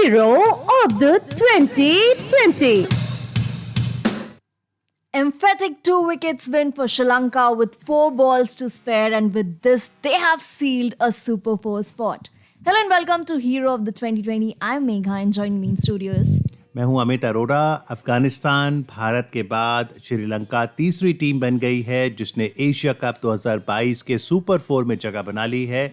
hero of the 2020. Emphatic 2 wickets win for Sri Lanka with 4 balls to spare, and with this, they have sealed a Super 4 spot. Hello and welcome to Hero of the 2020. I'm Megha and join me in studios. मैं हूं अमित अरोड़ा। अफगानिस्तान भारत के बाद श्रीलंका तीसरी team बन गई है जिसने Asia cup 2022 के सुपर 4 में जगह बना ली है।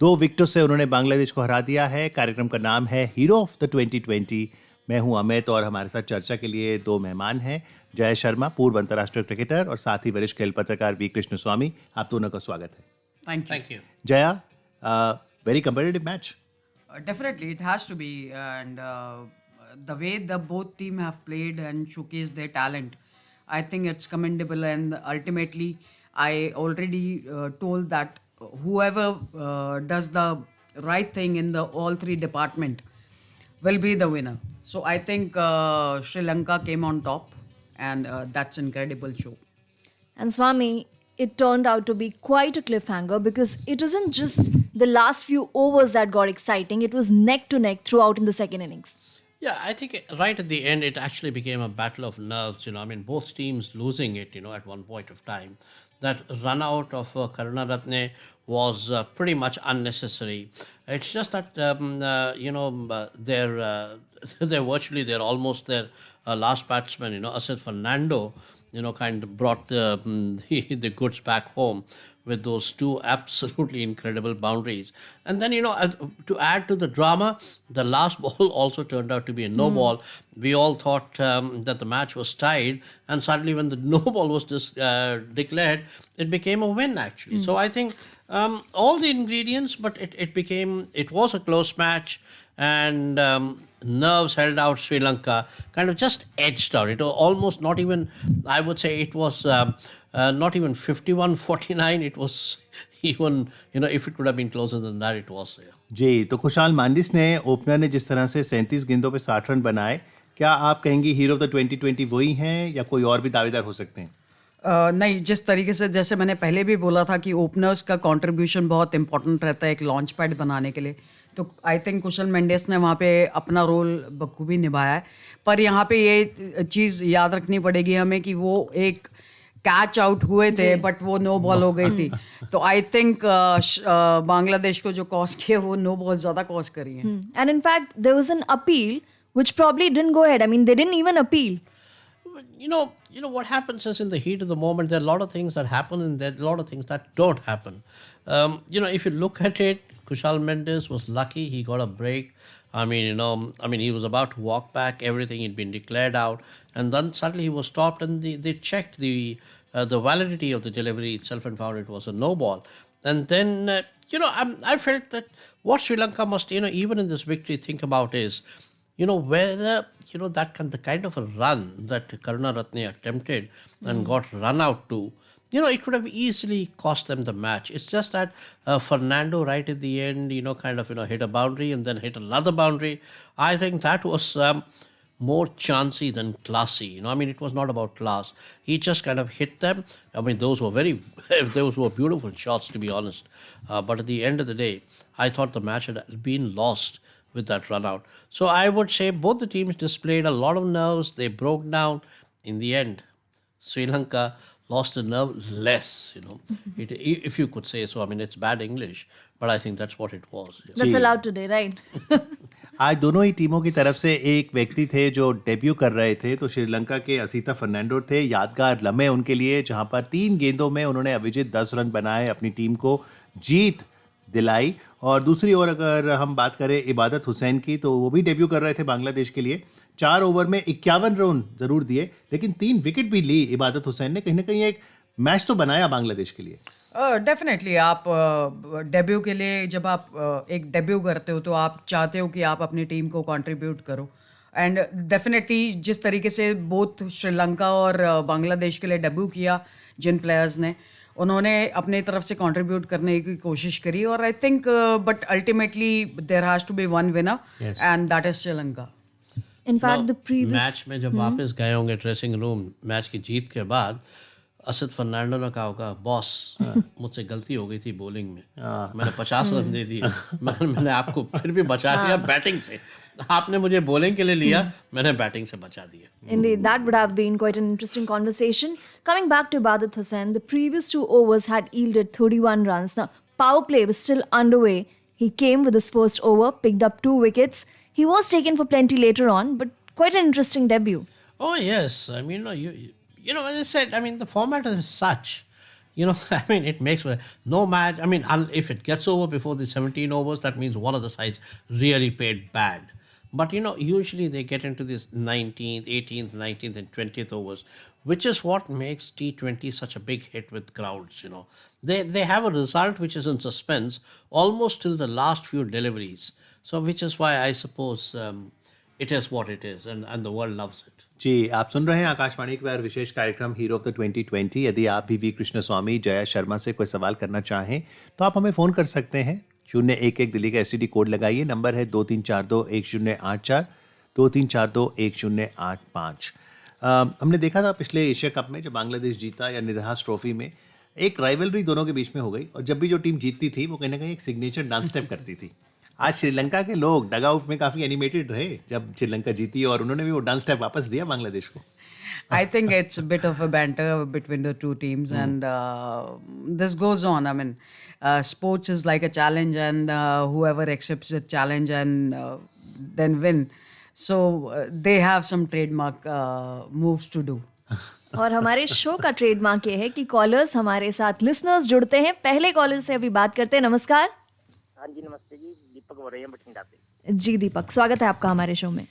2 विकेटों से उन्होंने बांग्लादेश को हरा दिया है। कार्यक्रम का नाम है हीरो ऑफ द 2020। मैं हूं अमित और हमारे साथ चर्चा के लिए 2 मेहमान हैं। जय शर्मा, पूर्व अंतर्राष्ट्रीय क्रिकेटर, और साथ ही वरिष्ठ खेल पत्रकार वी कृष्ण स्वामी। आप दोनों का स्वागत है। Thank you. Jaya, very competitive match. Definitely, it has to be, and the way the both team have played and showcased their talent, I think it's commendable. And ultimately, I already told that whoever does the right thing in the all 3 department will be the winner. So I think Sri Lanka came on top, and that's incredible show. And Swami, it turned out to be quite a cliffhanger because it wasn't just the last few overs that got exciting, it was neck to neck throughout in the second innings. Yeah, I think right at the end, it actually became a battle of nerves. Both teams losing it, at one point of time. That run out of Karunaratne was pretty much unnecessary. It's just that, they're almost their last batsman, Asad Fernando, kind of brought the goods back home with those 2 absolutely incredible boundaries. And then, to add to the drama, the last ball also turned out to be a no ball. We all thought that the match was tied, and suddenly when the no ball was declared, it became a win actually. So I think all the ingredients, but it was a close match, and nerves held out Sri Lanka, kind of just edged out. It was almost not even, I would say it was not even 51-49. It was even, if it could have been closer than that, it was. Yeah. जी, तो खुशाल मांडिस ने opener ने जिस तरह से 37 गेंदों पे 60 run बनाए, क्या आप कहेंगी हीरो ऑफ द 2020 वही हैं या कोई और भी दावेदार हो सकते हैं? नहीं, जिस तरीके से, जैसे मैंने पहले भी बोला था कि ओपनर्स का कंट्रीब्यूशन बहुत इंपॉर्टेंट रहता है एक लॉन्च पैड बनाने के लिए, तो आई थिंक कुशल मेंडिस ने वहाँ पे अपना रोल बखूबी निभाया है। पर यहाँ पे ये चीज़ याद रखनी पड़ेगी हमें कि वो एक कैच आउट हुए थे, बट वो नो बॉल हो गई थी। तो आई थिंक बांग्लादेश को जो कॉज किया वो नो बॉल ज़्यादा कॉज करी है। And in fact, there was an appeal which probably didn't go ahead. They didn't even appeal. What happens is in the heat of the moment, there are a lot of things that happen and there are a lot of things that don't happen. If you look at it, Kushal Mendes was lucky. He got a break. He was about to walk back. Everything had been declared out. And then suddenly he was stopped, and they checked the validity of the delivery itself and found it was a no ball. And then, I felt that what Sri Lanka must, even in this victory, think about is, whether, the kind of a run that Karunaratne attempted and got run out to, it could have easily cost them the match. It's just that Fernando right at the end, hit a boundary and then hit another boundary. I think that was more chancy than classy. It was not about class. He just kind of hit them. Those were those were beautiful shots, to be honest. But at the end of the day, I thought the match had been lost with that run out. So I would say both the teams displayed a lot of nerves. They broke down. In the end, Sri Lanka lost a nerve less, if you could say so. It's bad English, but I think that's what it was. Yeah. That's allowed today, right? आज दोनों ही टीमों की तरफ से एक व्यक्ति थे जो डेब्यू कर रहे थे, तो श्रीलंका के असीता फर्नांडो थे। यादगार लम्हे उनके लिए, जहां पर 3 गेंदों में उन्होंने अविजित 10 रन बनाए, अपनी टीम को जीत दिलाई। और दूसरी ओर अगर हम बात करें इबादत हुसैन की, तो वो भी डेब्यू कर रहे थे बांग्लादेश के लिए। 4 ओवर में 51 रन जरूर दिए, लेकिन 3 विकेट भी ली इबादत हुसैन ने। कहीं ना कहीं एक मैच तो बनाया बांग्लादेश के लिए। डेफिनेटली आप डेब्यू के लिए, जब आप एक डेब्यू करते हो तो आप चाहते हो कि आप अपनी टीम को कंट्रीब्यूट करो। एंड डेफिनेटली जिस तरीके से बोथ श्रीलंका और बांग्लादेश के लिए डेब्यू किया जिन प्लेयर्स ने, उन्होंने अपनी तरफ से कंट्रीब्यूट करने की कोशिश करी। और I think but ultimately there has to be one winner, and that is Sri Lanka. In fact, the previous match में जब वापस गए होंगे ड्रेसिंग रूम मैच की जीत के बाद, असित फर्नांडो ने कहा होगा, बॉस मुझसे गलती हो गई थी बॉलिंग में, मैंने 50 रन दे दिए, मगर मैंने आपको फिर भी बचा लिया बैटिंग से। आपने मुझे बॉलिंग के लिए लिया, मैंने बैटिंग से बचा दिया। Indeed, that would have been quite an interesting conversation. Coming back to Ibadat Hussain, the previous 2 overs had yielded 31 runs. Now, power play was still underway. He came with his first over, picked up 2 wickets. He was taken for plenty later on, but quite an interesting debut. Oh yes, I mean, you know, as I said, I mean, the format is such. I mean, it makes no match. I mean, if it gets over before the 17 overs, that means one of the sides really played bad. But usually they get into this 19th, 18th, 19th, and 20th overs, which is what makes T20 such a big hit with crowds. They have a result which is in suspense almost till the last few deliveries. So, which is why I suppose it is what it is, and the world loves it. जी, आप सुन रहे हैं आकाशवाणी के बार विशेष कार्यक्रम hero of the 2020। यदि आप भी we Krishna स्वामी, जया शर्मा से कोई सवाल करना चाहें तो आप हमें फ़ोन कर सकते हैं। 011 दिल्ली का एसटीडी कोड लगाइए, नंबर है 23421084, 23421085। हमने देखा था पिछले एशिया कप में जब बांग्लादेश जीता या निदहास ट्रॉफी में, एक राइवलरी दोनों के बीच में हो गई, और जब भी जो टीम जीतती थी वो कहीं ना कहीं एक सिग्नेचर डांस स्टेप करती थी। आज श्रीलंका के लोग डगआउट में काफी एनिमेटेड रहे जब श्रीलंका जीती, और उन्होंने भी वो डांस स्टेप वापस दिया बांग्लादेश को। I think it's a bit of a banter between the two teams, and this goes on. I mean, sports is like a challenge, and whoever accepts the challenge and then win. So they have some trademark moves to do. और हमारे show का trademark ये है कि callers हमारे साथ listeners जुड़ते हैं। पहले कॉलर से अभी बात करते हैं। नमस्कार। हाँ जी, नमस्ते जी, दीपक बोल रहे हैं बठिंडा से। जी दीपक, स्वागत है आपका हमारे शो में।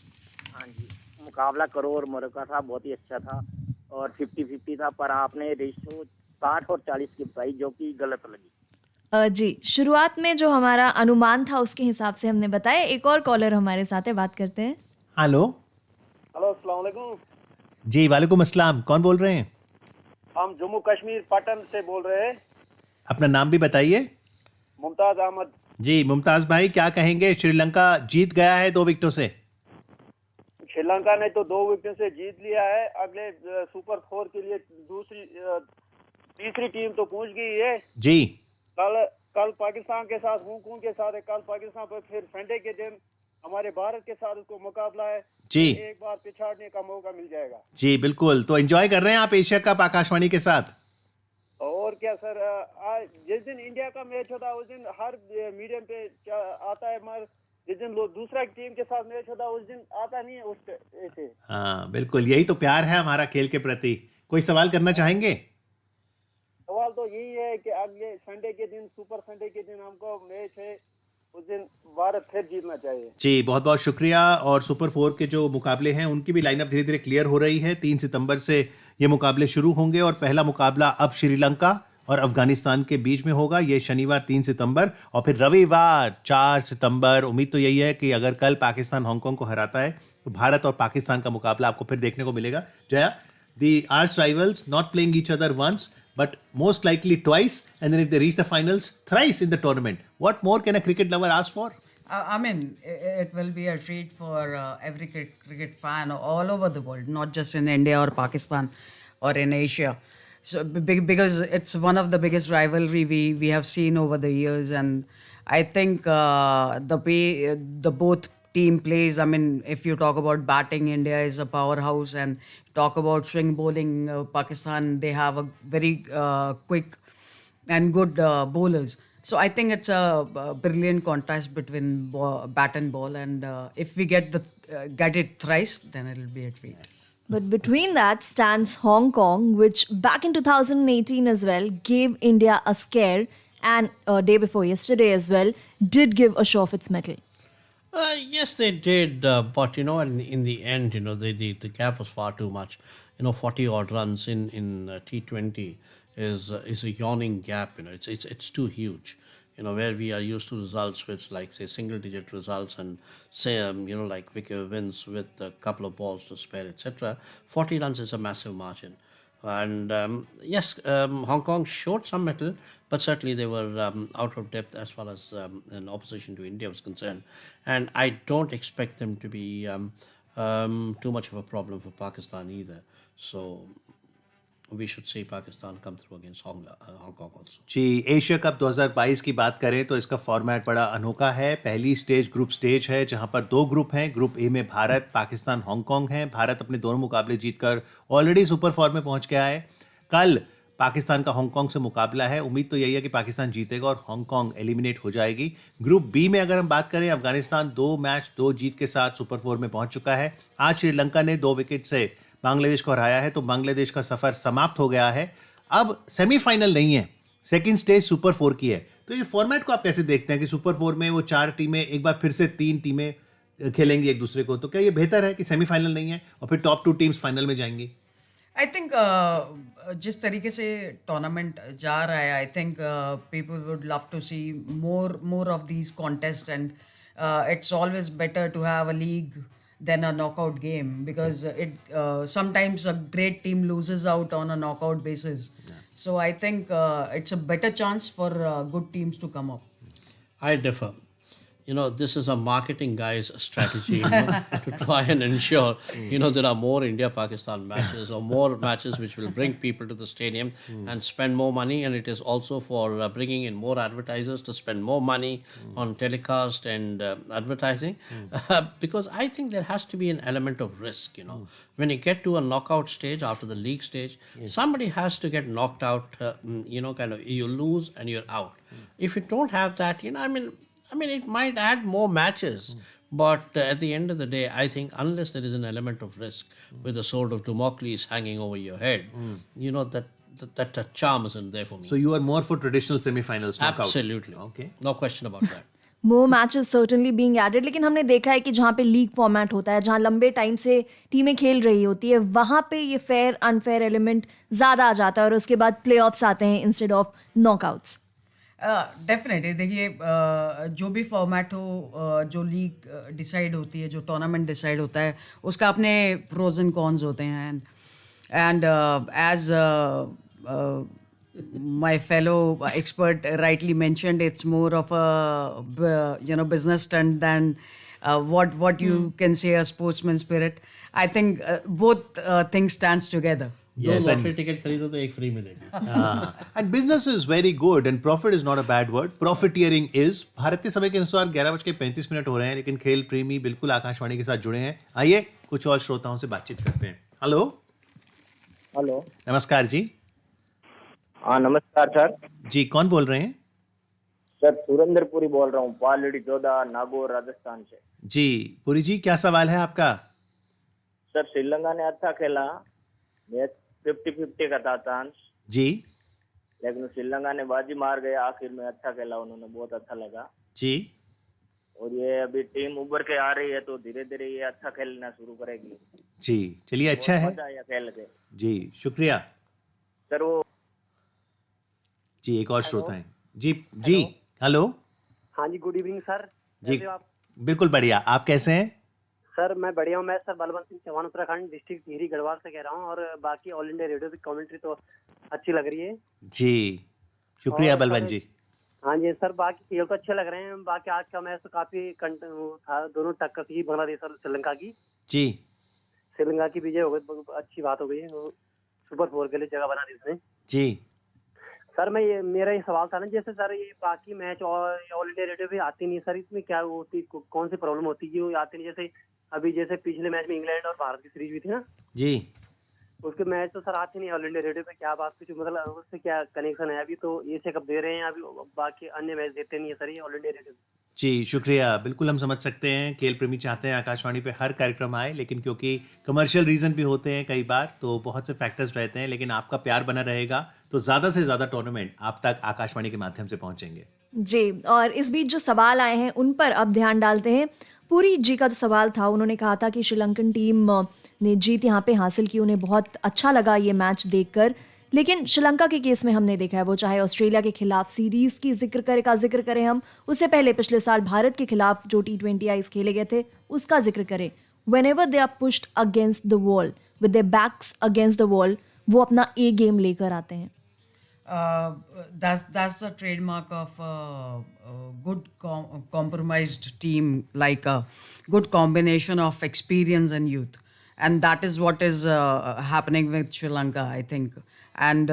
हाँ जी, मुकाबला करो और मोरक्को था, बहुत ही अच्छा था और 50-50 था, पर आपने रेशो 60 और 40 की बताई जो कि गलत लगी। जी, शुरुआत में जो हमारा अनुमान था उसके हिसाब से हमने बताया। एक और कॉलर हमारे साथ है, बात करते हैं। हेलो। हेलो, अस्सलाम वालेकुम। जी वालेकुम अस्सलाम, कौन बोल रहे हैं? हम जम्मू कश्मीर पटन से बोल रहे हैं। अपना नाम भी बताइए। मुमताज अहमद। जी मुमताज भाई, क्या कहेंगे? श्रीलंका जीत गया है 2 विकेटों से। श्रीलंका ने तो 2 विकेटों से जीत लिया है। अगले सुपर 4 के लिए तीसरी टीम तो पहुंच गई है जी। कल पाकिस्तान के साथ, हांगकांग के साथ है। कल पाकिस्तान पर, फिर संडे के दिन हमारे भारत के साथ उसको मुकाबला है जी। एक बार पिछाड़ने का मौका मिल जाएगा। जी बिल्कुल। तो एंजॉय कर रहे हैं आप एशिया कप आकाशवाणी के साथ? और क्या सर, आज जिस दिन इंडिया का मैच होता है उस दिन हर मीडियम पे आता है, मगर जिस दिन दूसरा टीम के साथ मैच होता है उस दिन आता नहीं है ऐसे। हाँ बिल्कुल, यही तो प्यार है हमारा खेल के प्रति। कोई सवाल करना चाहेंगे? सवाल तो यही है कि अगले संडे के दिन, सुपर संडे के दिन हमको मैच है, उस दिन भारत फिर जीतना चाहिए। जी बहुत बहुत शुक्रिया। और सुपर 4 के जो मुकाबले हैं उनकी भी लाइनअप धीरे धीरे क्लियर हो रही है। 3 सितंबर से ये मुकाबले शुरू होंगे और पहला मुकाबला अब श्रीलंका और अफगानिस्तान के बीच में होगा। ये शनिवार 3 सितंबर और फिर रविवार 4 सितंबर। उम्मीद तो यही है कि अगर कल पाकिस्तान हांगकांग को हराता है तो भारत और पाकिस्तान का मुकाबला आपको फिर देखने को मिलेगा। Jaya, the arch rivals not playing each other once but most likely twice, and then if they reach the finals, thrice in the tournament. What more can a cricket lover ask for? I mean, it will be a treat for every cricket fan all over the world, not just in India or Pakistan or in Asia. So because it's one of the biggest rivalry we have seen over the years, and I think the way the both team plays. I mean, if you talk about batting, India is a powerhouse, and talk about swing bowling, Pakistan, they have a very quick and good bowlers. So I think it's a brilliant contrast between bat and ball, and if we get it thrice, then it'll be a treat. But between that stands Hong Kong, which back in 2018 as well gave India a scare, and day before yesterday as well did give a show of its mettle. Yes, they did, but in the end, the gap was far too much. 40 odd runs in T20 is a yawning gap. It's too huge. Where we are used to results with, like, say, single-digit results, and say like wicket wins with a couple of balls to spare, etc. 40 runs is a massive margin. And yes, Hong Kong showed some mettle, but certainly they were out of depth as far as an opposition to India was concerned. And I don't expect them to be too much of a problem for Pakistan either. So we should see Pakistan come through against Hong Kong also. Ji, Asia cup 2022 की बात करें तो इसका format बड़ा अनोखा है। पहली stage group stage है जहां पर दो ग्रुप हैं। ग्रुप ए में भारत, पाकिस्तान, हांगकांग हैं। भारत अपने दोनों मुकाबले जीतकर ऑलरेडी सुपर फोर में पहुंच गया है। कल पाकिस्तान का हांगकांग से मुकाबला है। उम्मीद तो यही है कि पाकिस्तान जीतेगा और हांगकांग एलिमिनेट हो जाएगी। ग्रुप बी में अगर हम बात करें, अफगानिस्तान 2 मैच 2 जीत के साथ सुपर फोर में पहुंच चुका है। आज श्रीलंका ने 2 विकेट से बांग्लादेश को हराया है, तो बांग्लादेश का सफर समाप्त हो गया है। अब सेमीफाइनल नहीं है, सेकंड स्टेज सुपर फोर की है। तो ये फॉर्मेट को आप कैसे देखते हैं कि सुपर फोर में वो 4 टीमें एक बार फिर से 3 टीमें खेलेंगी एक दूसरे को? तो क्या ये बेहतर है कि सेमीफाइनल नहीं है और फिर टॉप 2 टीम्स फाइनल में जाएंगी? आई थिंक जिस तरीके से टूर्नामेंट जा रहा है, I think people would love to see more of these contest, and it's always better to have a league than a knockout game, because it sometimes a great team loses out on a knockout basis. So I think it's a better chance for good teams to come up. I differ. This is a marketing guy's strategy to try and ensure, there are more India-Pakistan matches or more matches which will bring people to the stadium and spend more money. And it is also for bringing in more advertisers to spend more money on telecast and advertising. Because I think there has to be an element of risk, When you get to a knockout stage, after the league stage, somebody has to get knocked out, you lose and you're out. If you don't have that, I mean, it might add more matches, but at the end of the day, I think unless there is an element of risk with the sword of Damocles hanging over your head, that charm isn't there for me. So you are more for traditional semi-finals knockout? Absolutely. Okay. No question about that. More matches certainly being added, लेकिन हमने देखा है कि जहाँ पे league format होता है, जहाँ लंबे टाइम से टीमें खेल रही होती है, वहाँ पे ये फेयर अनफेयर एलिमेंट ज़्यादा आ जाता है और उसके बाद प्ले ऑफ्स आते हैं इंस्टेड ऑफ नॉकआउट्स। डेफिनेटली देखिए, जो भी फॉर्मेट हो, जो लीग डिसाइड होती है, जो टूर्नामेंट डिसाइड होता है, उसका अपने प्रोज एंड कॉन्स होते हैं। And as my fellow expert rightly mentioned, it's more of a business stunt than what you can say a sportsman spirit. I think both things stands together. Yes, दो lottery ticket खरीदो तो एक free मिलेगी. And business is very good and profit is not a bad word. Profiteering is. भारतीय समय के अनुसार 11:35 हो रहे हैं, लेकिन खेल प्रेमी बिल्कुल आकाशवाणी के साथ जुड़े हैं. आइए कुछ और श्रोताओं से बातचीत करते हैं. हेलो. हेलो. नमस्कार जी. हाँ नमस्कार सर. जी कौन बोल रहे हैं? सर सुरेंद्रपुरी बोल रहा हूँ, पालड़ी 14 नागौर राजस्थान से. जी पुरी जी, क्या सवाल है आपका? सर श्रीलंका ने अच्छा खेला, मैच 50-50 का था चांस जी, लेकिन श्रीलंका ने बाजी मार गया. आखिर में अच्छा खेला उन्होंने, बहुत अच्छा लगा जी. और ये अभी टीम उभर के आ रही है तो धीरे धीरे ये अच्छा खेलना शुरू करेगी. जी चलिए, अच्छा है मजा आया खेल के. जी, शुक्रिया सर वो जी. एक और श्रोता है जी. जी हेलो. हाँ जी, गुड इवनिंग सर. जी कैसे हो आप? बिल्कुल बढ़िया, आप कैसे हैं? सर मैं बढ़िया हूँ. मैं सर बलवंत सिंह चौहान, उत्तराखंड डिस्ट्रिक्ट टिहरी गढ़वाल से कह रहा हूँ. और बाकी ऑल इंडिया रेडियो की कमेंट्री तो अच्छी लग रही है जी. शुक्रिया और बलवंत सर, जी. हाँ जी सर, बाकी खेल तो अच्छे लग रहे हैं. बाकी आज का मैच तो काफी था, दोनों टक्कर थी बांग्लादेश और श्रीलंका की. जी श्रीलंका की विजय हो गई, बहुत अच्छी बात हो गई है. सुपर 4 के लिए जगह बना दी उसने. जी. सर मेरा ये सवाल था ना, जैसे सर ये बाकी मैच और ऑल इंडिया रेडियो भी आती नहीं सर, इसमें क्या होती, कौन सी प्रॉब्लम होती है वो आती नहीं? जैसे अभी जैसे पिछले मैच में इंग्लैंड और भारत की सीरीज भी थी ना, जी. उसके मैच तो सर आते नहीं ऑल इंडिया रेडियो पे. क्या बात, कुछ मतलब उससे क्या कनेक्शन है? अभी तो एशिया कप दे रहे हैं, अभी बाकी अन्य मैच देते नहीं है सर ये ऑल इंडिया रेडियो. जी शुक्रिया. बिल्कुल हम समझ सकते हैं, खेल प्रेमी चाहते हैं आकाशवाणी पे हर कार्यक्रम आए, लेकिन क्योंकि कमर्शियल रीजन भी होते हैं कई बार, तो बहुत से फैक्टर्स रहते हैं. लेकिन आपका प्यार बना रहेगा तो ज़्यादा से ज़्यादा टूर्नामेंट आप तक आकाशवाणी के माध्यम से पहुंचेंगे. जी, और इस बीच जो सवाल आए हैं उन पर अब ध्यान डालते हैं. पूरी जी का जो सवाल था, उन्होंने कहा था कि श्रीलंकन टीम ने जीत यहाँ पे हासिल की, उन्हें बहुत अच्छा लगा ये मैच देखकर. लेकिन श्रीलंका के केस में हमने देखा है, वो चाहे ऑस्ट्रेलिया के खिलाफ सीरीज की जिक्र करें हम, उससे पहले पिछले साल भारत के खिलाफ जो T20 आईज खेले गए थे उसका जिक्र करें, whenever they are pushed against the wall, with their backs against the wall, वो अपना ए गेम लेकर आते हैं. That's the trademark of a good compromised team, like a good combination of experience and youth, and that is what is happening with Sri Lanka, I think. and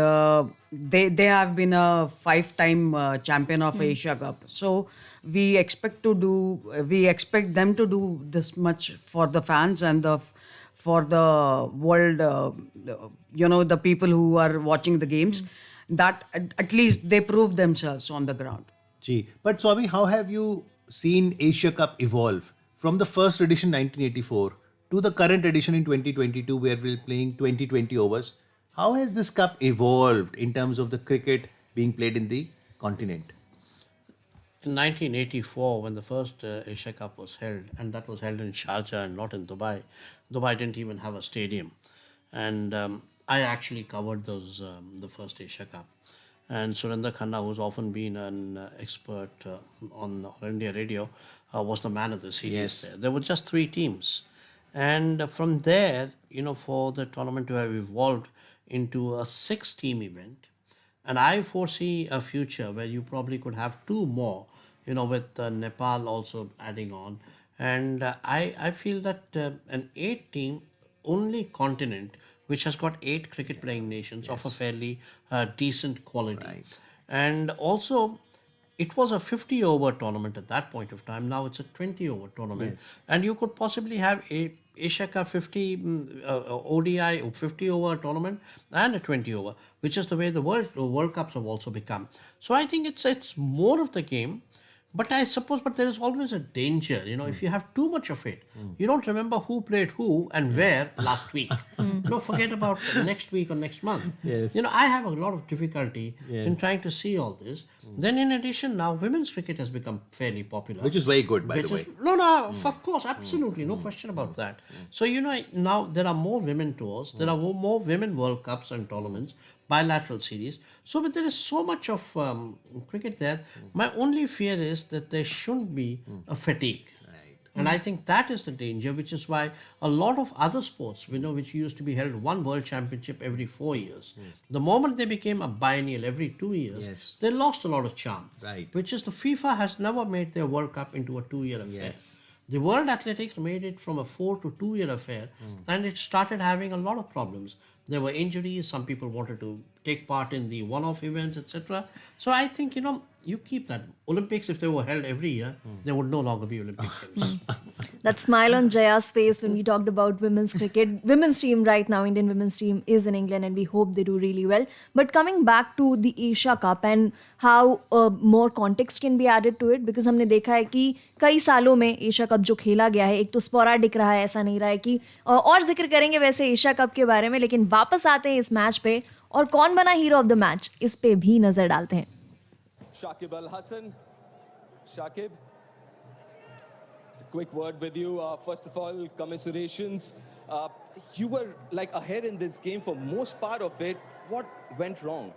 they have been a 5-time champion of Asia Cup. So we expect them to do this much for the fans and for the world, the people who are watching the games, that at least they prove themselves on the ground. Gee. But Swami, how have you seen Asia Cup evolve from the first edition 1984 to the current edition in 2022 where we're playing 2020 overs? How has this cup evolved in terms of the cricket being played in the continent? In 1984, when the first Asia Cup was held, and that was held in Sharjah and not in Dubai, Dubai didn't even have a stadium. And I actually covered the first Asia Cup. And Surinder Khanna, who's often been an expert on All India Radio, was the man of the series Yes. there. There were just 3 teams. And from there, for the tournament to have evolved into a 6-team event, and I foresee a future where you probably could have 2 more, with Nepal also adding on. And I feel that an 8-team only continent which has got 8 cricket playing nations of a fairly decent quality. Right. And also, it was a 50-over tournament at that point of time. Now it's a 20-over tournament. Yes. And you could possibly have a Asia Cup 50 ODI 50-over tournament and a 20-over, which is the way the World Cups have also become. So I think it's more of the game. But I suppose, there is always a danger, if you have too much of it, you don't remember who played who and where last week. Forget about next week or next month. Yes. I have a lot of difficulty in Yes. trying to see all this. Then in addition, now women's cricket has become fairly popular. Which is very good, by the way. No, of course, absolutely, no question about that. So, now there are more women tours, there are more women World Cups and tournaments, bilateral series. So, but there is so much of cricket there. My only fear is that there shouldn't be a fatigue. And I think that is the danger, which is why a lot of other sports, which used to be held one world championship every 4 years, the moment they became a biennial every 2 years, Yes. they lost a lot of charm. Right. Which is the FIFA has never made their World Cup into a 2-year affair. Yes. The World Athletics made it from a 4 to 2-year affair, and it started having a lot of problems. There were injuries, some people wanted to take part in the one-off events, etc. So I think, you keep that. Olympics, if they were held every year, there would no longer be Olympic Games. That smile on Jaya's face when we talked about women's cricket. Women's team right now, Indian women's team is in England and we hope they do really well. But coming back to the Asia Cup and how more context can be added to it, because हमने देखा है कि कई सालों में Asia cup जो खेला गया है, एक तो स्पोराडिक रहा है, ऐसा नहीं रहा है कि और जिक्र करेंगे वैसे एशिया कप के बारे में, लेकिन वापस आते हैं इस मैच पे और कौन बना हीरो ऑफ द मैच, इस पे भी नजर डालते हैं. Shakib Al Hassan. Shakib, just a quick word with you. First of all, commiserations. You were ahead in this game for most part of it. What went wrong?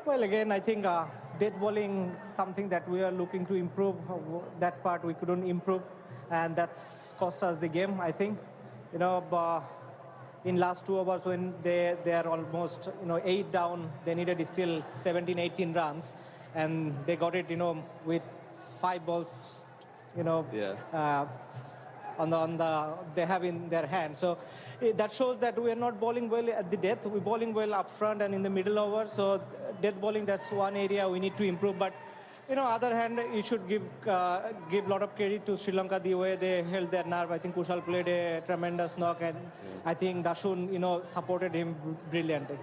Well, again, I think death bowling, something that we are looking to improve. That part we couldn't improve, and that's cost us the game, I think. In last 2 overs when they are almost 8 down, they needed still 17, 18 runs, and they got it with 5 balls on the they have in their hand. So that shows that we are not bowling well at the death. We're bowling well up front and in the middle over. So death bowling, that's one area we need to improve. But other hand, you should give a lot of credit to Sri Lanka, the way they held their nerve. I think Kushal played a tremendous knock, and I think Dashun, supported him brilliantly.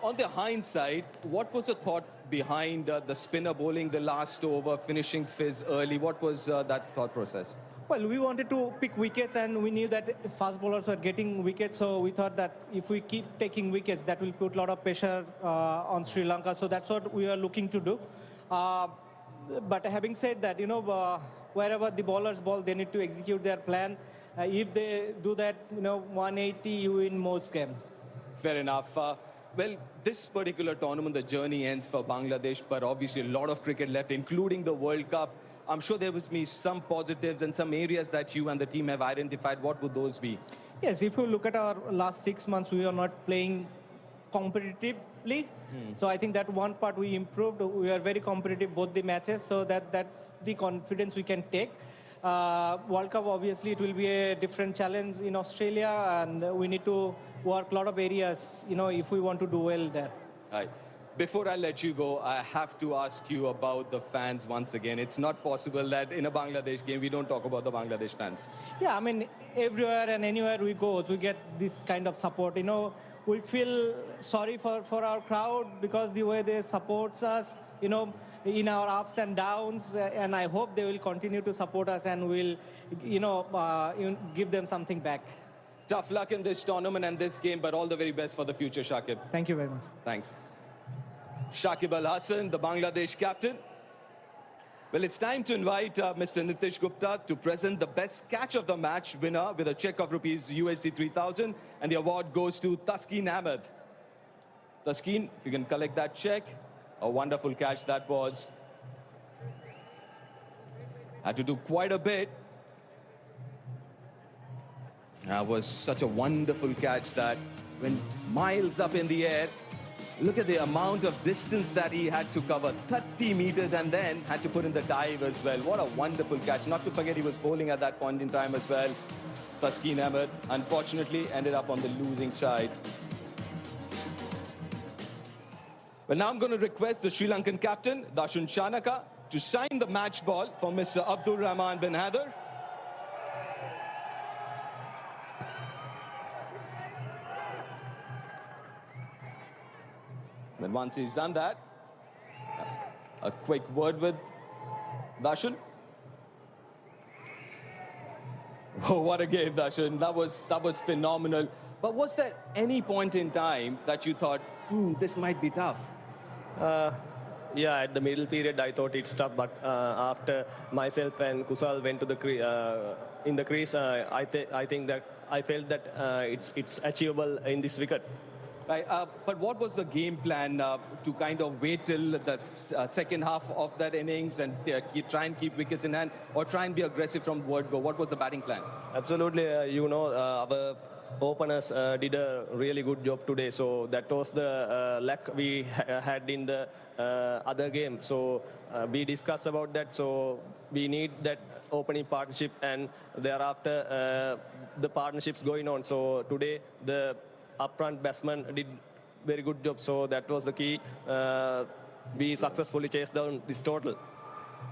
On the hindsight, what was the thought behind the spinner bowling the last over, finishing Fizz early? What was that thought process? Well, we wanted to pick wickets, and we knew that fast bowlers were getting wickets. So we thought that if we keep taking wickets, that will put a lot of pressure on Sri Lanka. So that's what we are looking to do. But having said that, wherever the bowlers ball, they need to execute their plan. If they do that, 180, you win most games. Fair enough. Well, this particular tournament, the journey ends for Bangladesh, but obviously a lot of cricket left, including the World Cup. I'm sure there was some positives and some areas that you and the team have identified. What would those be? Yes, if you look at our last 6 months, we are not playing competitively. So I think that one part we improved. We are very competitive both the matches, so that's the confidence we can take. World Cup, obviously, it will be a different challenge in Australia, and we need to work a lot of areas, if we want to do well there. Right. Before I let you go, I have to ask you about the fans once again. It's not possible that in a Bangladesh game we don't talk about the Bangladesh fans. Yeah, I mean, everywhere and anywhere we go, we get this kind of support. We feel sorry for our crowd because the way they support us, in our ups and downs, and I hope they will continue to support us and we'll, give them something back. Tough luck in this tournament and this game, but all the very best for the future, Shakib. Thank you very much. Thanks. Shakib Al Hassan, the Bangladesh captain. Well, it's time to invite Mr. Nitish Gupta to present the best catch of the match winner with a check of rupees USD 3,000, and the award goes to Taskeen Ahmed. Taskeen, if you can collect that check. A wonderful catch that was. Had to do quite a bit. That was such a wonderful catch that went miles up in the air. Look at the amount of distance that he had to cover, 30 meters, and then had to put in the dive as well. What a wonderful catch. Not to forget he was bowling at that point in time as well. Taskeen Ahmed, unfortunately, ended up on the losing side. Well, now I'm going to request the Sri Lankan captain, Dashun Chanaka, to sign the match ball for Mr. Abdul Rahman bin Haider. Then once he's done that, a quick word with Dashun. Oh, what a game, Dashun. That was phenomenal. But was there any point in time that you thought, this might be tough? Yeah, at the middle period, I thought it's tough. But after myself and Kusal went to the in the crease, I think that I felt that it's achievable in this wicket. Right, but what was the game plan to kind of wait till the second half of that innings and try and keep wickets in hand, or try and be aggressive from word go? What was the batting plan? Absolutely, our openers did a really good job today. So that was the lack we had in the other game. So we discussed about that. So we need that opening partnership, and thereafter the partnerships going on. So today the upfront batsman did very good job. So that was the key. We successfully chased down this total.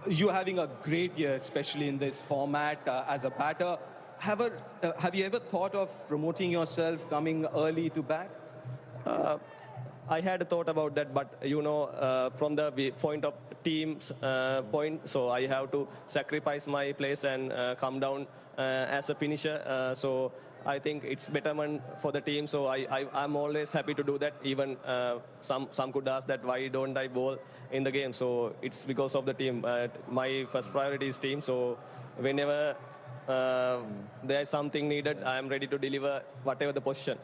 You're having a great year, especially in this format as a batter. Have you ever thought of promoting yourself, coming early to bat? I had a thought about that, but from the point of team's point, so I have to sacrifice my place and come down as a finisher. So I think it's betterment for the team. So I'm always happy to do that. Even some could ask that why don't I bowl in the game? So it's because of the team. My first priority is team. So whenever there's something needed, I'm ready to deliver whatever the position.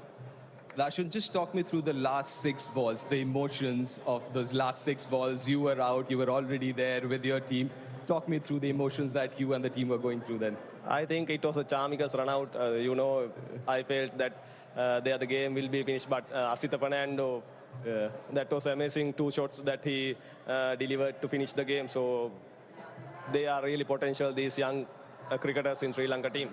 Dashun, just talk me through the last 6 balls, the emotions of those last 6 balls. You were out, you were already there with your team. Talk me through the emotions that you and the team were going through then. I think it was a Charmikas run out. I felt that there the game will be finished, but Asita Fernando, that was amazing 2 shots that he delivered to finish the game. So they are really potential, these young cricketers in Sri Lanka team.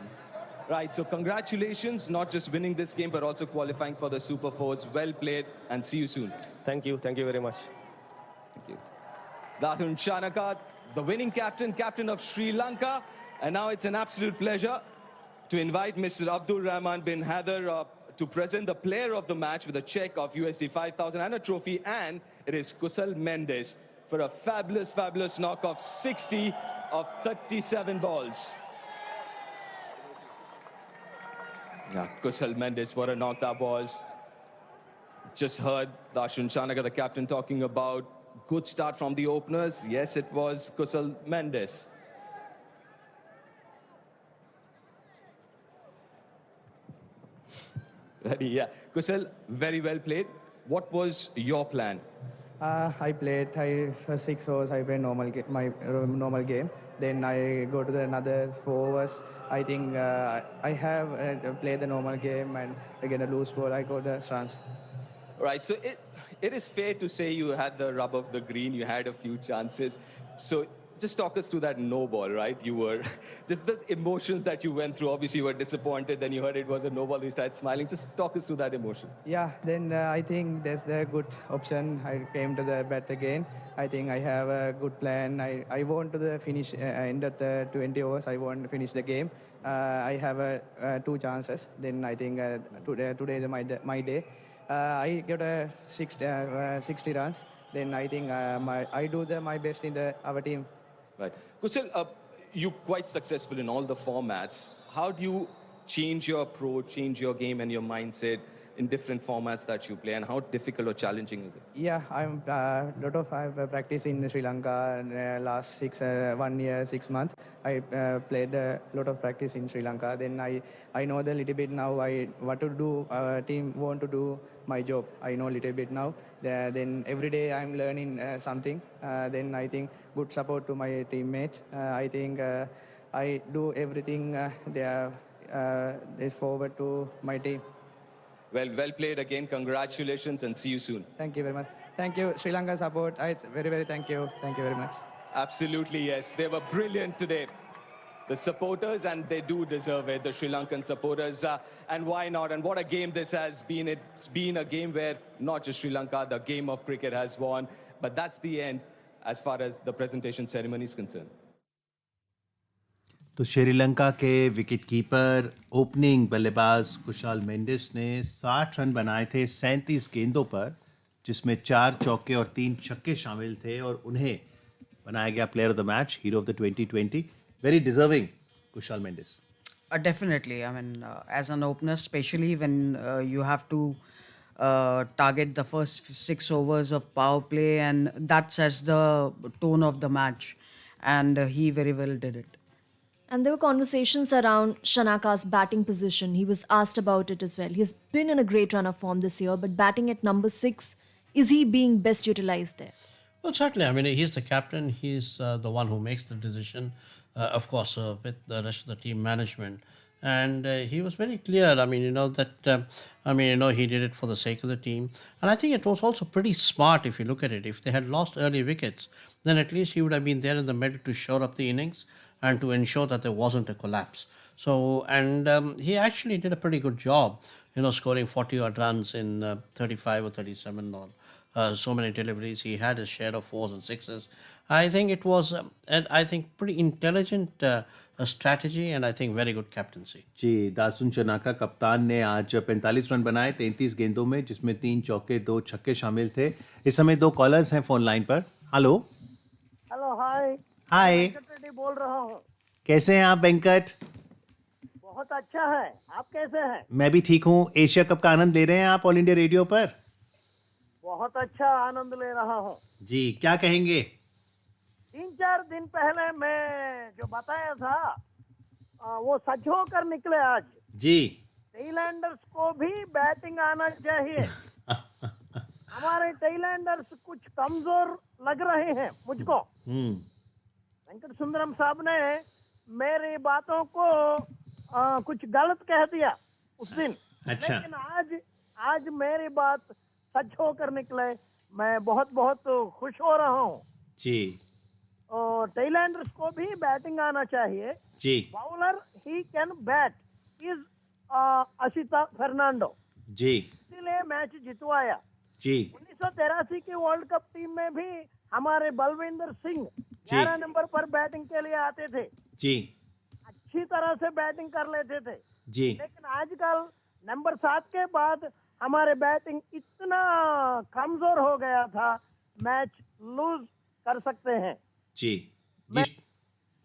Right, so congratulations, not just winning this game, but also qualifying for the Super Fours. Well played, and see you soon. Thank you very much. Thank you. Dashun Chanaka, the winning captain of Sri Lanka. And now it's an absolute pleasure to invite Mr. Abdul Rahman bin Haider to present the player of the match with a check of USD 5,000 and a trophy. And it is Kusal Mendes for a fabulous knock of 60 of 37 balls. Yeah, Kusal Mendes, what a knock that was. Just heard Dashun Chanaka, the captain, talking about good start from the openers. Yes, it was Kusal Mendes. Ready, yeah. Kusal, very well played. What was your plan? I played for 6 overs. I played my normal game. Then I go to another 4 overs. I think I have played the normal game, and again a loose ball. I got the stance. Right. So it is fair to say you had the rub of the green. You had a few chances. So just talk us through that no ball, right? You were just the emotions that you went through. Obviously, you were disappointed. Then you heard it was a no ball. You started smiling. Just talk us through that emotion. Yeah, then I think that's the good option. I came to the bat again. I think I have a good plan. I want to the finish end of the 20 overs. I want to finish the game. I have two chances. Then I think today is my day. I got a 60 runs. Then I think I do my best in our team. Right. Kushal, you're quite successful in all the formats. How do you change your approach, change your game and your mindset in different formats that you play, and how difficult or challenging is it? Yeah, I've practiced in Sri Lanka last 1 year, 6 months. I played a lot of practice in Sri Lanka. Then I know the little bit now. What to do. Our team want to do my job. I know a little bit now. Then every day I'm learning something. Then I think good support to my teammates. I think I do everything there is forward to my team. Well played again. Congratulations and see you soon. Thank you very much. Thank you, Sri Lanka support. Very thank you. Thank you very much. Absolutely, yes. They were brilliant today. The supporters, and they do deserve it, the Sri Lankan supporters. And why not? And what a game this has been. It's been a game where not just Sri Lanka, the game of cricket has won. But that's the end as far as the presentation ceremony is concerned. तो श्रीलंका के wicket keeper opening बल्लेबाज कुशाल मेंडिस ने 60 run बनाए थे 37 गेंदों पर, जिसमें 4 चौके और 3 छक्के शामिल थे, और उन्हें बनाया गया player of the match, hero of the 2020. Very deserving Kushal Mendis. Definitely. I mean, as an opener, especially when you have to target the first 6 overs of power play, and that sets the tone of the match. And he very well did it. And there were conversations around Shanaka's batting position. He was asked about it as well. He's been in a great run of form this year, but batting at number 6, is he being best utilized there? Well, certainly. I mean, he's the captain. He's the one who makes the decision, of course, with the rest of the team management. And he was very clear. I mean, he did it for the sake of the team. And I think it was also pretty smart if you look at it. If they had lost early wickets, then at least he would have been there in the middle to shore up the innings and to ensure that there wasn't a collapse. So, and he actually did a pretty good job, scoring 40-odd runs in 35 or 37 or so many deliveries. He had his share of 4s and 6s. I think it was, pretty intelligent strategy, and I think very good captaincy. जी, दासुन शनाका कप्तान ने आज 45 run बनाए 33 गेंदों में, जिसमें 3 चौके 2 छक्के शामिल थे. इस समय 2 कॉलर्स हैं फोन लाइन पर. हेलो. हेलो, हाय. हाय. बोल रहा हूँ. कैसे हैं आप वेंकट? बहुत अच्छा है. आप कैसे हैं? मैं भी ठीक हूँ. एशिया कप का आनंद ले रहे हैं आप ऑल इंडिया रेडियो पर? बहुत अच्छा आनंद ले रहा हूँ. जी, क्या कहेंगे? 3-4 दिन पहले मैं जो बताया था वो सच होकर निकले आज. जी. टेलैंडर्स को भी बैटिंग आना चाहिए. हमारे टेलैंडर्स कुछ कमजोर लग रहे हैं मुझको. वेंकट सुंदरम साहब ने मेरी बातों को कुछ गलत कह दिया उस दिन. अच्छा. लेकिन आज मेरी बात सच होकर निकले. मैं बहुत खुश हो रहा हूँ. जी. और टेलैंडर्स को भी बैटिंग आना चाहिए. जी. Bowler he can bat is Asitha Fernando. जी. इसीलिए मैच जितवाया. जी. 1983 की वर्ल्ड कप टीम में भी हमारे बलविंदर सिंह 11 नंबर पर बैटिंग के लिए आते थे. जी. अच्छी तरह से बैटिंग कर लेते थे. जी. लेकिन आजकल नंबर 7 के बाद हमारे बैटिंग इतना कमजोर हो गया था, मैच लूज कर सकते हैं. जी.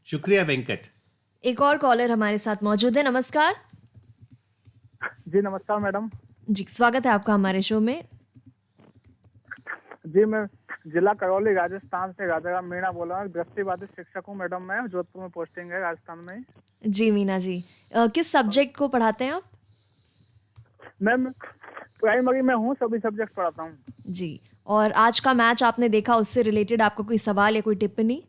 शुक्रिया वेंकट. एक और कॉलर हमारे साथ मौजूद है. नमस्कार. जी नमस्कार मैडम. जी, स्वागत है आपका हमारे शो में. जी, मैं जिला करौली राजस्थान से राजा मीणा बोल रहा हूँ. दृष्टिबाधित शिक्षक हूँ मैडम. मैं जोधपुर में पोस्टिंग है राजस्थान में. जी मीना जी, किस सब्जेक्ट को पढ़ाते हैं आप? मैं प्राइमरी में हूँ, सभी सब्जेक्ट पढ़ाता हूँ. जी. और आज का मैच आपने देखा, उससे रिलेटेड आपका कोई सवाल या कोई टिप्पणी?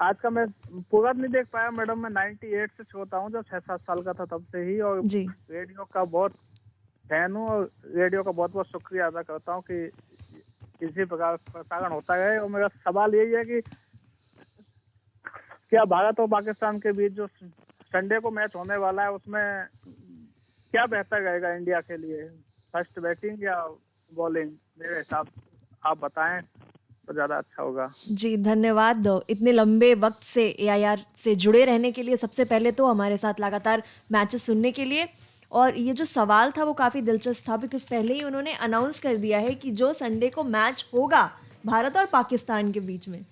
आज का मैं पूरा नहीं देख पाया मैडम. मैं 98 से छोटा हूँ, जब 6-7 साल का था तब से ही. और रेडियो का बहुत फैन हूँ और रेडियो का बहुत शुक्रिया अदा करता हूँ कि इसी प्रकार प्रसारण होता है. और मेरा सवाल यही है कि क्या भारत और पाकिस्तान के बीच जो संडे को मैच होने वाला है उसमें क्या बेहतर रहेगा इंडिया के लिए, फर्स्ट बैटिंग या बॉलिंग? मेरे हिसाब आप बताएं तो ज्यादा अच्छा होगा। जी धन्यवाद इतने लंबे वक्त से एआईआर से जुड़े रहने के लिए, सबसे पहले तो हमारे साथ लगातार मैचेस सुनने के लिए। और ये जो सवाल था वो काफ़ी दिलचस्प था, बिकॉज पहले ही उन्होंने अनाउंस कर दिया है कि जो संडे को मैच होगा भारत और पाकिस्तान के बीच में।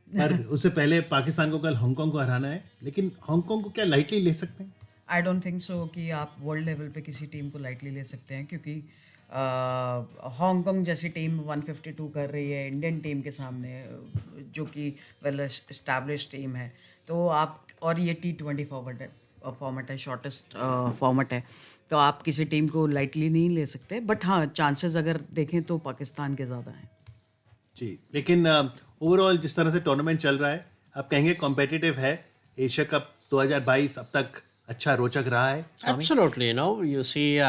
पर उससे पहले पाकिस्तान को कल हांगकांग को हराना है, लेकिन हांगकांग को क्या लाइटली ले सकते हैं? आई डोंट थिंक सो कि आप वर्ल्ड लेवल पे किसी टीम को लाइटली ले सकते हैं, क्योंकि हांगकांग जैसी टीम 152 कर रही है इंडियन टीम के सामने, जो कि वेल एस्टैब्लिश टीम है। तो आप, और ये T20 फॉर्मेट है, शॉर्टेस्ट फॉर्मेट है, तो आप किसी टीम को लाइटली नहीं ले सकते। बट हाँ, चांसेस अगर देखें तो पाकिस्तान के ज़्यादा हैं जी। लेकिन ओवरऑल जिस तरह से टूर्नामेंट चल रहा है, आप कहेंगे कॉम्पिटिटिव है? एशिया कप 2022 अब तक अच्छा रोचक रहा है? Absolutely, you see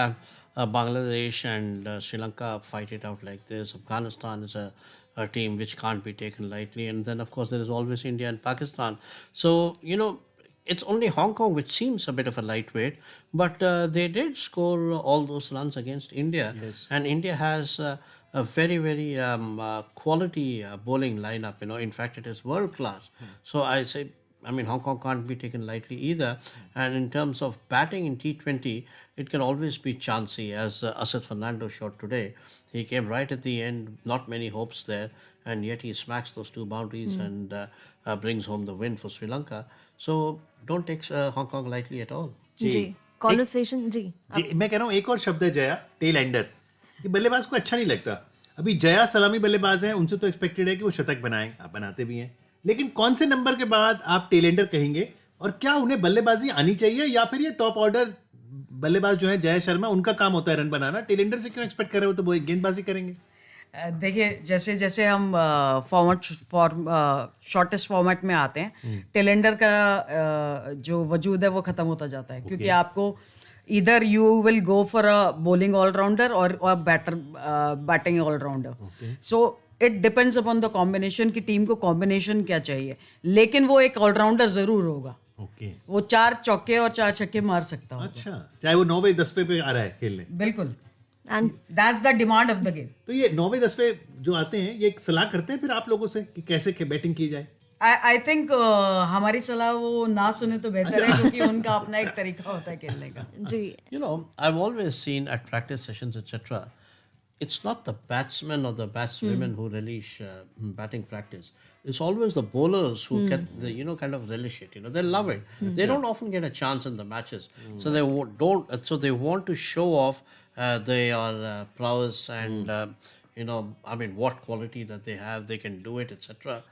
Bangladesh and Sri Lanka fight it out like this. Afghanistan is a team which can't be taken lightly, and then of course there is always India and Pakistan. So it's only Hong Kong which seems a bit of a lightweight, but they did score all those runs against India. Yes. And India has a very, very quality bowling lineup. In fact, it is world class. So Hong Kong can't be taken lightly either. And in terms of batting in T20, it can always be chancy, as Asad Fernando showed today. He came right at the end, not many hopes there, and yet he smacks those two boundaries and brings home the win for Sri Lanka. So don't take Hong Kong lightly at all. जी conversation जी मैं कह रहा हूँ एक और शब्द है जया, टेल एंडर। ये बल्लेबाज को अच्छा नहीं लगता। अभी जया सलामी बल्लेबाज हैं, उनसे तो एक्सपेक्टेड है कि वो शतक बनाएं, आप बनाते भी हैं, लेकिन कौन से नंबर के बाद आप टेलेंडर कहेंगे? और क्या उन्हें बल्लेबाजी आनी चाहिए, या फिर ये टॉप ऑर्डर बल्लेबाज जो है जय शर्मा, उनका काम होता है रन बनाना? टेलेंडर से क्यों एक्सपेक्ट कर रहे हो? तो वो गेंदबाजी करेंगे। देखिए, जैसे जैसे हम शॉर्टेस्ट फॉर्मेट में आते हैं, टेलेंडर का जो वजूद है वो ख़त्म होता जाता है, क्योंकि आपको इधर you will go for a bowling allrounder और batting allrounder. So it depends upon the combination की टीम को कॉम्बिनेशन क्या चाहिए, लेकिन वो एक ऑलराउंडर ज़रूर होगा। वो 4 चौके और 4 छक्के मार सकता है। अच्छा, चाहे वो 9 10 पे आ रहा है खेलने। बिल्कुल, and that's the demand of the game. तो ये 9 10 पे जो आते हैं, ये सलाह करते हैं फिर आप लोगों से कि कैसे बैटिंग की जाए? आई थिंक हमारी सलाह वो ना सुने तो बेहतर है, क्योंकि उनका अपना एक तरीका होता है खेलने का। जी, I've always seen at practice sessions, etc., it's not the batsmen or the batswomen who relish batting practice. It's always the bowlers who get the kind of relish it. They love it. They don't often get a chance in the matches, so they don't. So they want to show off their prowess and what quality that they have. They can do it, etc.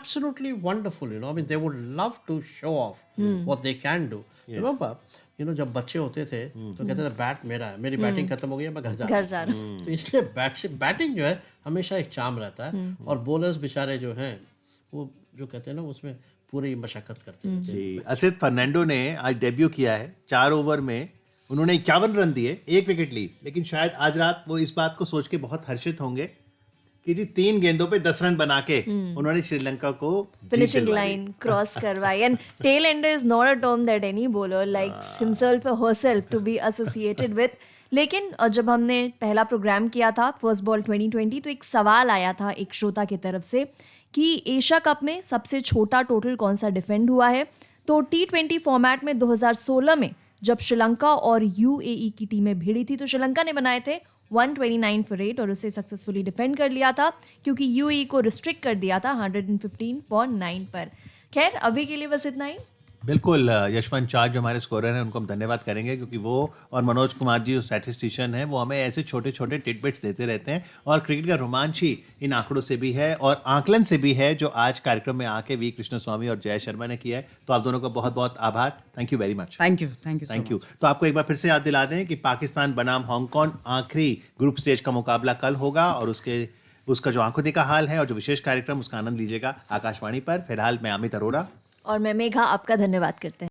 Absolutely wonderful. They would love to show off what they can do. Yes. Remember, जब बच्चे होते थे तो कहते थे bat मेरा है, मेरी बैटिंग खत्म हो गई है, मैं घर जा रहा हूँ। तो इसलिए बैटिंग जो है हमेशा एक चार्म रहता है, और बॉलर्स बेचारे जो हैं वो जो कहते हैं ना उसमें पूरी मशक्कत करते हैं। जी, असित फर्नांडो ने आज डेब्यू किया है। 4 ओवर में उन्होंने 51 रन दिए, 1 विकेट ली, लेकिन शायद आज रात वो इस बात को सोच के बहुत हर्षित होंगे कि जी 3 गेंदों पे 10 रन बना के उन्होंने श्रीलंका को फिनिशिंग लाइन क्रॉस करवाई। And tail ender is not a term that any bowler likes himself और herself to be associated with. लेकिन जब हमने पहला प्रोग्राम किया था फर्स्ट बॉल 2020, तो एक सवाल आया था एक श्रोता की तरफ से कि एशिया कप में सबसे छोटा टोटल कौन सा डिफेंड हुआ है। तो T20 फॉर्मेट में 2016 में जब श्रीलंका और UAE की टीमें भिड़ी थी, तो श्रीलंका ने बनाए थे 129 फॉर 8 और उसे सक्सेसफुली डिफेंड कर लिया था, क्योंकि UAE को रिस्ट्रिक्ट कर दिया था 115 फॉर 9 पर। खैर, अभी के लिए बस इतना ही। बिल्कुल, यशवंत चार जो हमारे स्कोरर हैं उनको हम धन्यवाद करेंगे, क्योंकि वो और मनोज कुमार जी जो स्टैटिस्टिशियन हैं वो हमें ऐसे छोटे छोटे टिडबिट्स देते रहते हैं, और क्रिकेट का रोमांच ही इन आंकड़ों से भी है और आंकलन से भी है, जो आज कार्यक्रम में आके वी कृष्ण स्वामी और जय शर्मा ने किया है। तो आप दोनों का बहुत बहुत आभार। Thank you very much. Thank you. तो आपको एक बार फिर से याद दिला दें कि पाकिस्तान बनाम हांगकांग आखिरी ग्रुप स्टेज का मुकाबला कल होगा, और उसका जो आंखों देखा हाल है और जो विशेष कार्यक्रम, उसका आनंद लीजिएगा आकाशवाणी पर। फिलहाल मैं अमित अरोड़ा और मैं मेघा आपका धन्यवाद करते हैं।